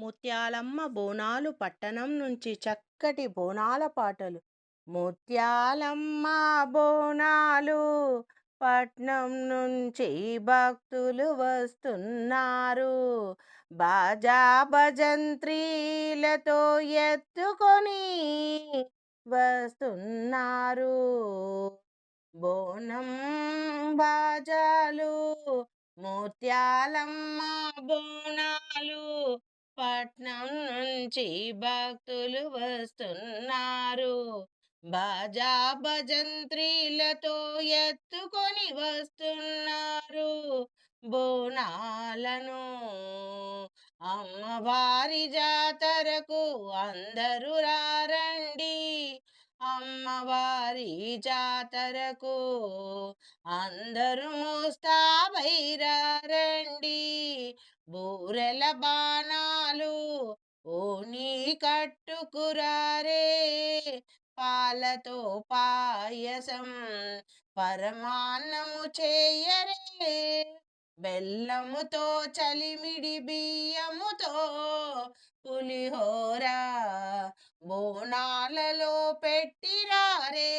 ముత్యాలమ్మ బోనాలు పట్టణం నుంచి చక్కటి బోనాల పాటలు. ముత్యాలమ్మ బోనాలు పట్నం నుంచి భక్తులు వస్తున్నారు. బాజా భజంత్రీలతో ఎత్తుకొని వస్తున్నారు. బోనం బాజాలు ముత్యాలమ్మ బోనాలు పట్నం నుంచి భక్తులు వస్తున్నారు. బాజా భజంత్రీలతో ఎత్తుకొని వస్తున్నారు బోనాలను. అమ్మవారి జాతరకు అందరూ రారండి, అమ్మవారి జాతరకు అందరూ ముస్తాబైరారండి. బూరెల బాణాలు ఓని కట్టుకురారే, పాలతో పాయసం పరమాన్నము చేయరే, బెల్లముతో చలిమిడి బియ్యముతో పులిహోర బోనాలలో పెట్టిరారే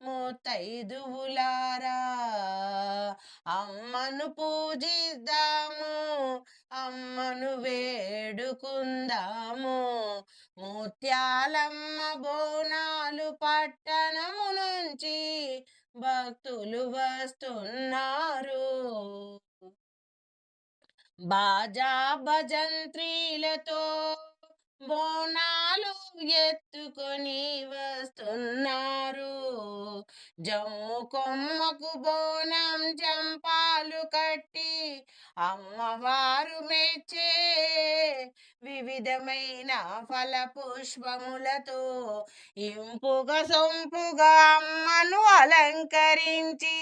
ముత్తైదువులారా. అమ్మను పూజిద్దాము, అమ్మను వేడుకుందాము. ముత్యాలమ్మ బోనాలు పట్టణము నుంచి భక్తులు వస్తున్నారు. బాజా భజంత్రీలతో బోనాలు ఎత్తుకొని వస్తున్నారు. జమ్ము కొమ్మకు బోనం జంపాలు కట్టి అమ్మవారు మెచ్చే వివిధమైన ఫల పుష్పములతో ఇంపుగా సొంపుగా అమ్మను అలంకరించి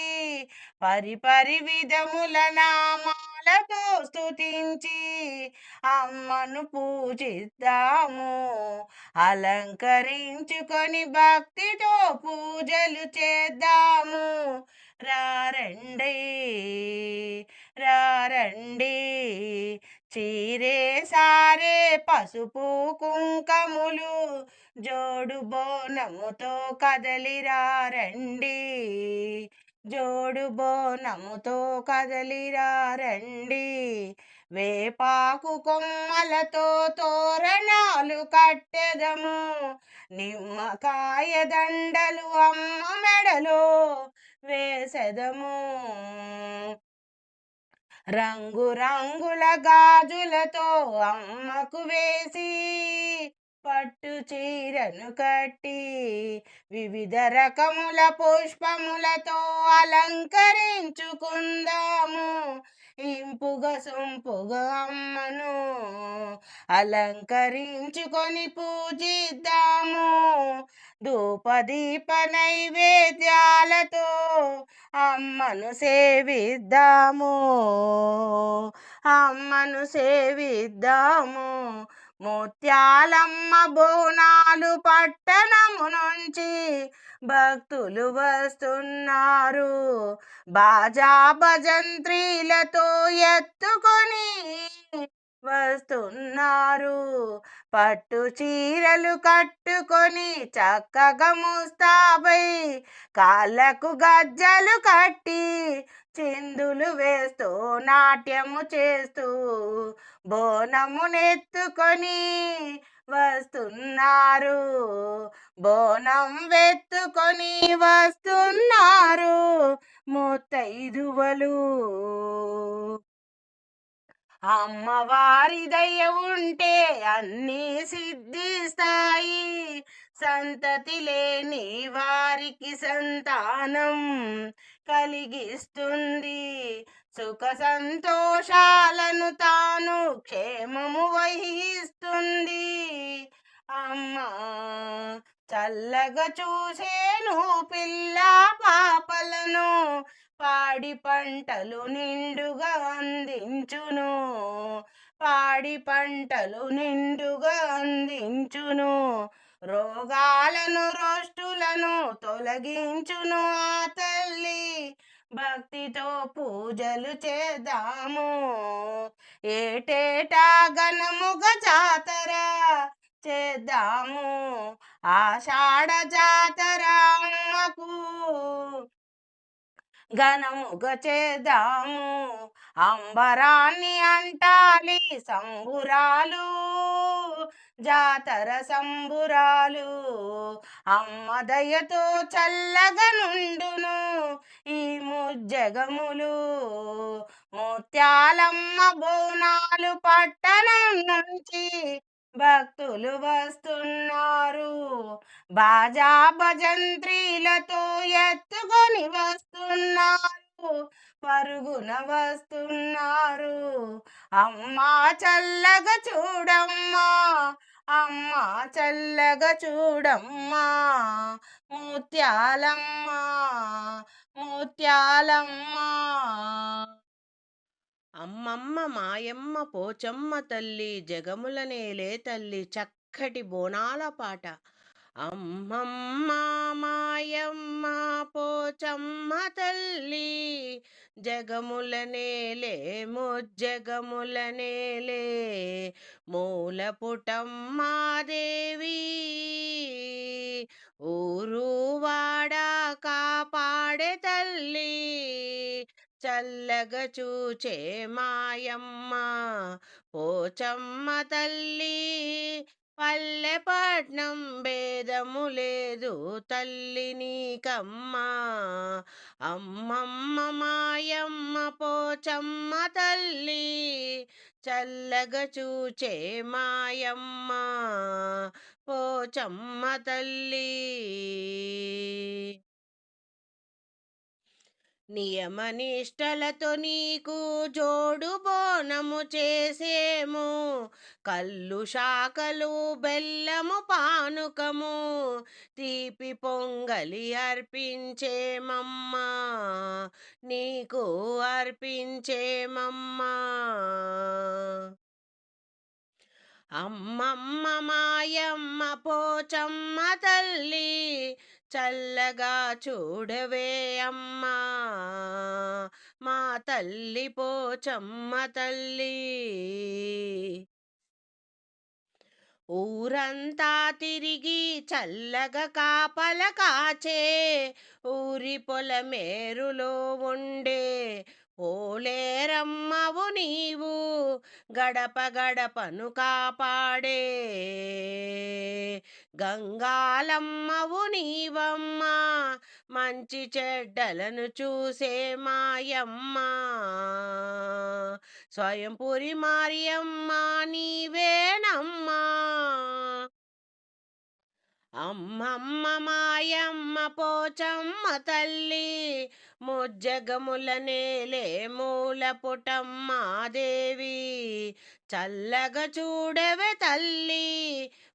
పరిపరి విధముల నామాలతో స్తుతించి అమ్మను పూజిద్దాము. అలంకరించుకొని భక్తితో పూజలు చేద్దాము. రారండి రారండి, చీరే సారే పసుపు కుంకములు జోడు బోనముతో కదలిరారండి, జోడు బోనముతో కదలిరారండి. వేపాకు కొమ్మలతో తోరణాలు కట్టెదము, నిమ్మకాయ దండలు అమ్మ మెడలో వేసెదము. రంగు రంగుల గాజులతో అమ్మకు వేసి పట్టు చీరను కట్టి వివిధ రకముల పుష్పములతో అలంకరించుకుందాము. ఇంపుగా సొంపుగా అమ్మను అలంకరించుకొని పూజిద్దాము. ధూపదీప నైవేద్యాలతో అమ్మను సేవిద్దాము, అమ్మను సేవిద్దాము. ముత్యాలమ్మ బోనాలు పట్టణము నుంచి భక్తులు వస్తున్నారు. బాజా భజంత్రీలతో ఎత్తుకొని వస్తున్నారు. పట్టు చీరలు కట్టుకొని చక్కగా ముస్తాబై కాళ్ళకు గజ్జలు కట్టి చిందులు వేస్తూ నాట్యము చేస్తూ బోనమునెత్తుకొని వస్తున్నారు. బోనం వెత్తుకొని వస్తున్నారు ముత్తైదువలు. అమ్మవారి దయ ఉంటే అన్నీ సిద్ధిస్తాయి, సంతతి లేని వారికి సంతానం కలిగిస్తుంది. సుఖ సంతోషాలను తాను క్షేమము వహిస్తుంది. అమ్మ చల్లగా చూసేను పిల్ల పాపలను, పాడి పంటలు నిండుగా అందించును, పాడి పంటలు నిండుగా అందించును. రోగాలను రోష్టులను తొలగించును ఆ తల్లి. భక్తితో పూజలు చేద్దాము, ఏటేటా ఘనముగ జాతర చేద్దాము ఆషాఢ జాతర అమ్మకు ఘనముగ చేద్దాము అంబరాన్ని అంటాలి సంబురాలు జాతర సంబురాలు అమ్మ దయతో చల్లగా నుండును ఈ ముజ్జగములు ముత్యాలమ్మ బోనాలు పట్టణం నుంచి భక్తులు వస్తున్నారు బాజా భజంత్రీలతో ఎత్తుకొని వస్తున్నారు పరుగున వస్తున్నారు అమ్మా చల్లగా చూడమ్మా అమ్మా చల్లగా చూడమ్మా ముత్యాలమ్మ ముత్యాలమ్మ అమ్మమ్మ మాయమ్మ పోచమ్మ తల్లి జగముల నేలే తల్లి చక్కటి బోనాల పాట. అమ్మమ్మ మాయమ్మ పోచమ్మ తల్లి జగముల నేలే ముజ్జగముల నేలే మూల పుటమ్మ దేవి ఊరు వాడ కాపాడే తల్లి చల్లగా చూచే మాయమ్మ పోచమ్మ తల్లి పల్లెపట్నం భేదము లేదు తల్లి నీకమ్మ అమ్మమ్మ మాయమ్మ పోచమ్మ తల్లి చల్లగా చూచే మాయమ్మ పోచమ్మ తల్లి నియమనిష్టలతో నీకు జోడు బోనము చేసేము కల్లు శాఖలు బెల్లము పానుకము తీపి పొంగలి అర్పించేమమ్మా నీకు అర్పించేమమ్మా అమ్మమ్మ మాయమ్మ పోచమ్మ తల్లి చల్లగా చూడవే అమ్మా మా తల్లి పోచమ్మ తల్లి ఊరంతా తిరిగి చల్లగా కాపల కాచే ఊరి పొలమేరులో ఉండే పోలేరమ్మవు నీవు గడప గడపను కాపాడే గంగాలమ్మవు నీవమ్మ మంచి చెడ్డలను చూసే మాయమ్మ స్వయంపురి మారియమ్మ నీవేనమ్మా అమ్మమ్మ మాయమ్మ పోచమ్మ తల్లి ముజ్జగముల నేలే మూల పుటమ్మ దేవి చల్లగా చూడవే తల్లి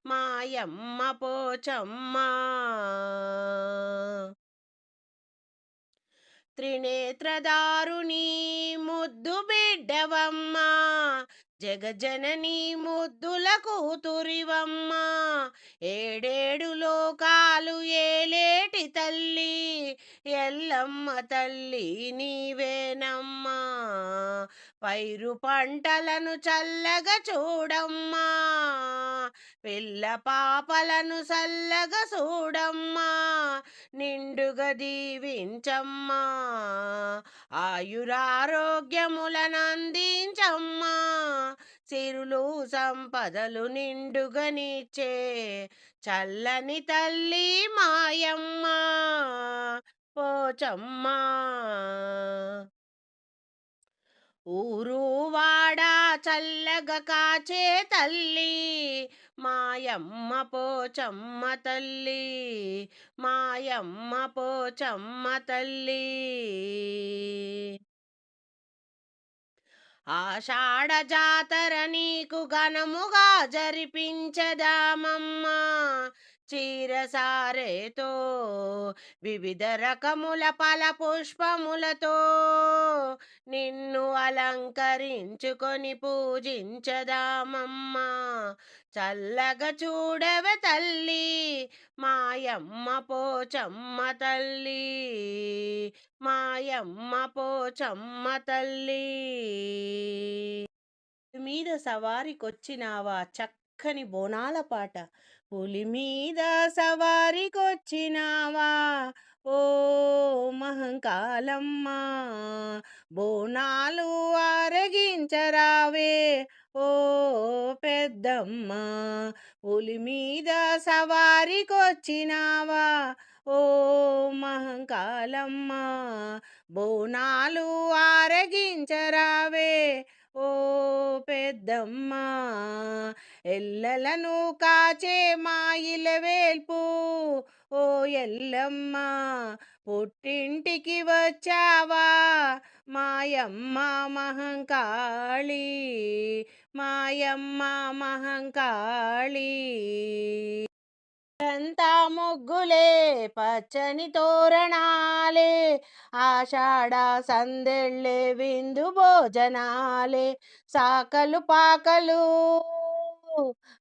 మాయమ్మ పోచమ్మ త్రినేత్రదారుని ముద్దు బిడ్డవమ్మ జగజనని ముద్దుల కూతురివమ్మ ఏడేడు లోకాలు ఏలేటి తల్లి ఎల్లమ్మ తల్లి నీవేనమ్మా పైరు పంటలను చల్లగా చూడమ్మా పిల్ల పాపలను చల్లగా చూడమ్మా నిండుగా దీవించమ్మా ఆయురారోగ్యములను అందించమ్మా సిరులు సంపదలు నిండుగనిచ్చే చల్లని తల్లి మాయమ్మ పోచమ్మ ఊరు వాడ చల్లగా కాచే తల్లి మాయమ్మ పోచమ్మ తల్లి మాయమ్మ పోచమ్మ తల్లి ఆషాఢ జాతర నీకు ఘనముగా జరిపించదామమ్మా చీరసారేతో వివిధ రకముల ఫల పుష్పములతో నిన్ను అలంకరించుకొని పూజించదామమ్మా చల్లగా చూడవే తల్లి మాయమ్మ పోచమ్మ తల్లి మాయమ్మ పోచమ్మ తల్లి మీద సవారికొచ్చినావా చక్కని బోనాల పాట. పులి మీద సవారికొచ్చినావా ఓ మహంకాళమ్మ, బోనాలు ఆరగించరావే ఓ పెద్దమ్మ. పులి మీద సవారికొచ్చినావా ఓ మహంకాళమ్మ, బోనాలు ఆరగించరావే ఓ పెద్దమ్మ. ఎల్లలను కాచే మా ఇలవేల్పు ఓ ఎల్లమ్మ, పుట్టింటికి వచ్చావా మాయమ్మ మహంకాళి, మాయమ్మ మహంకాళి. అంతా ముగ్గులే పచ్చని తోరణాలే, ఆషాఢ సందెళ్ళే విందు భోజనాలే, సాకలు పాకలు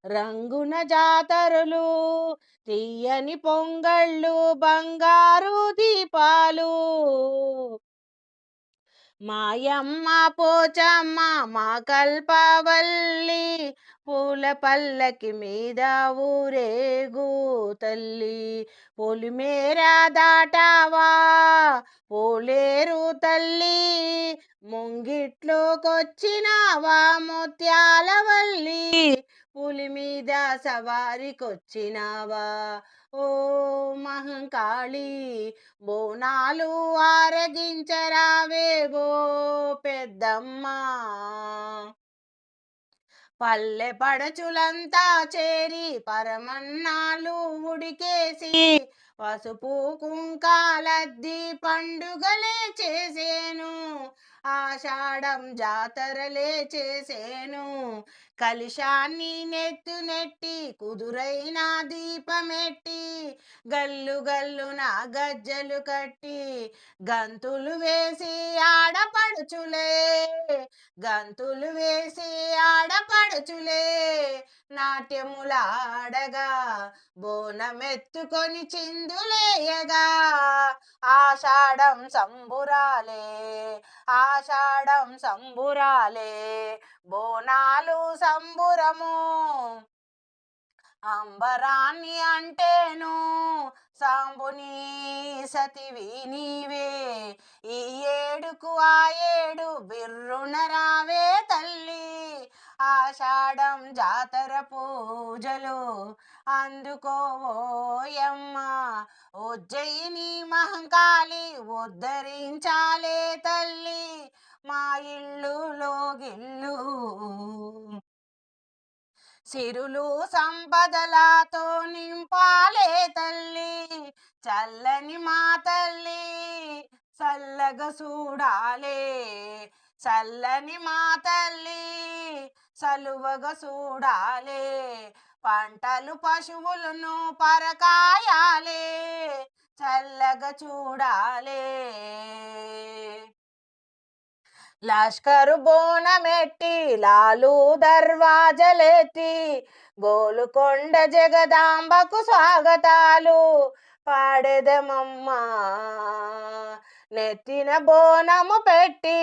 రంగున జాతరులు, తీయని పొంగళ్ళు బంగారు దీపాలు. మాయమ్మ పోచమ్మ మా కల్పవల్లి, పూల పల్లకి మీద ఊరేగు తల్లి. పొలిమేర దాటావా పోలేరు తల్లి, ముంగిట్లోకొచ్చినావా ముత్యాలవల్లి. పులి మీద సవారికొచ్చినావా ఓ మహంకాళి, బోనాలు ఆరగించరావేవో పెద్దమ్మ. పల్లె పడచులంతా చేరి పరమన్నాలు ఉడికేసి, పసుపు కుంకాలద్ది పండుగలే చేసేను, ఆషాఢం జాతరలే చేసేను. కలిశాన్ని నెత్తి కుదురైన దీపమెట్టి, గల్లు గల్లున గజ్జలు కట్టి, గంతులు వేసి ఆడపడుచులే, గంతులు వేసి ఆడపడుచులే నాట్యములాడగా, బోనమెత్తుకొని చిందులేయగా. ఆషాఢం సంబురాలే, ఆషాఢం సంబురాలే, బోనాలు సంబురము. అంబరాన్ని అంటేను సాంబుని సతివి నీవే, ఈ ఏడుకు ఆ ఏడు బిర్రున రావే తల్లి. ఆషాఢం జాతర పూజలు అందుకోవోయమ్మ, ఉజ్జయిని మహంకాళి ఉద్ధరించాలే తల్లి, మా ఇల్లులో గిల్లు సిరులు సంపదలతో నింపాలే తల్లి. చల్లని మా తల్లి చల్లగా చూడాలే, చల్లని మా తల్లి చలువగా చూడాలే. పంటలు పశువులను పరకాయాలే, చల్లగా చూడాలే. లష్కరు బోనమెట్టి లాలు దర్వాజలెత్తి, గోలుకొండ జగదాంబకు స్వాగతాలు పాడెదమమ్మా. నెత్తిన బోనము పెట్టి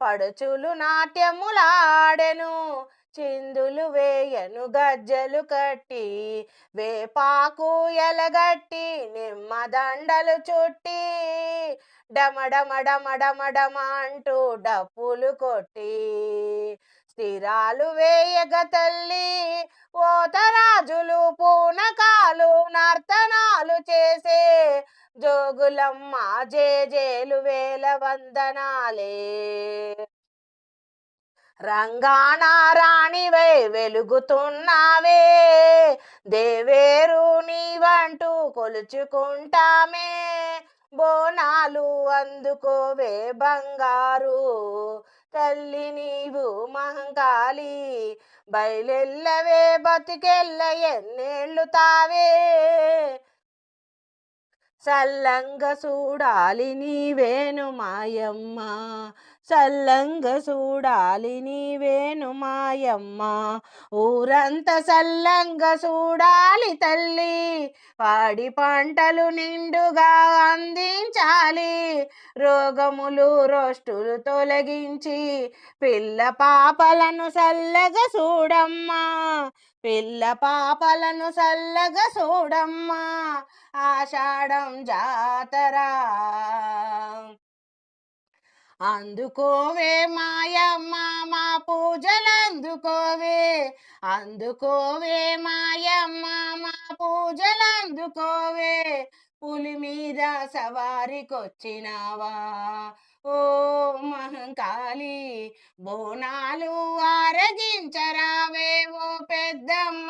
పడుచులు నాట్యములాడెను, చిందులు వేయను గజ్జలు కట్టి, వేపాకు ఎలగట్టి నిమ్మదండలు చుట్టి, డమడమడమడమడమ అంటూ డప్పులు కొట్టి, స్థిరాలు వేయగ తల్లి ఓతరాజులు పూనకాలు నర్తనాలు చేసే, జోగులమ్మ జేజేలు వేల వందనాలే. రంగాన రాణివై వెలుగుతున్నావే, దేవేరు నీవంటూ కొలుచుకుంటామే, బోనాలు అందుకోవే బంగారు తల్లి నీవు మహంకాళి. బయలెల్లవే బతికెల్ల ఎన్నేళ్ళు తావే, సల్లంగా చూడాలి నీవేను మాయమ్మ, సల్లంగ చూడాలి నీవేను మాయమ్మ, ఊరంతా సల్లంగ చూడాలి తల్లి, పాడి పంటలు నిండుగా అందించాలి, రోగములు రోష్టులు తొలగించి పిల్ల పాపలను సల్లగా చూడమ్మా, పిల్ల పాపలను సల్లగా చూడమ్మా, ఆషాఢం జాతర అందుకోవే మాయమ్మ మా పూజలందుకోవే, అందుకోవే మాయమ్మ మా పూజలందుకోవే, పులి మీద సవారికొచ్చినావా ఓ మహంకాళి, బోనాలు ఆరగించరావే ఓ పెద్దమ్మ,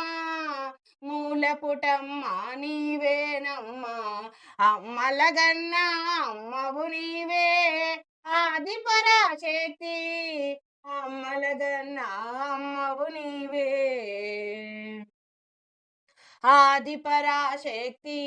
మూలపుటమ్మ నీవేనమ్మా, అమ్మలగన్న అమ్మవు నీవే, ఆది పరాశక్తి, అమ్మలగన్న అమ్మవు నీవే, ఆది పరాశక్తి.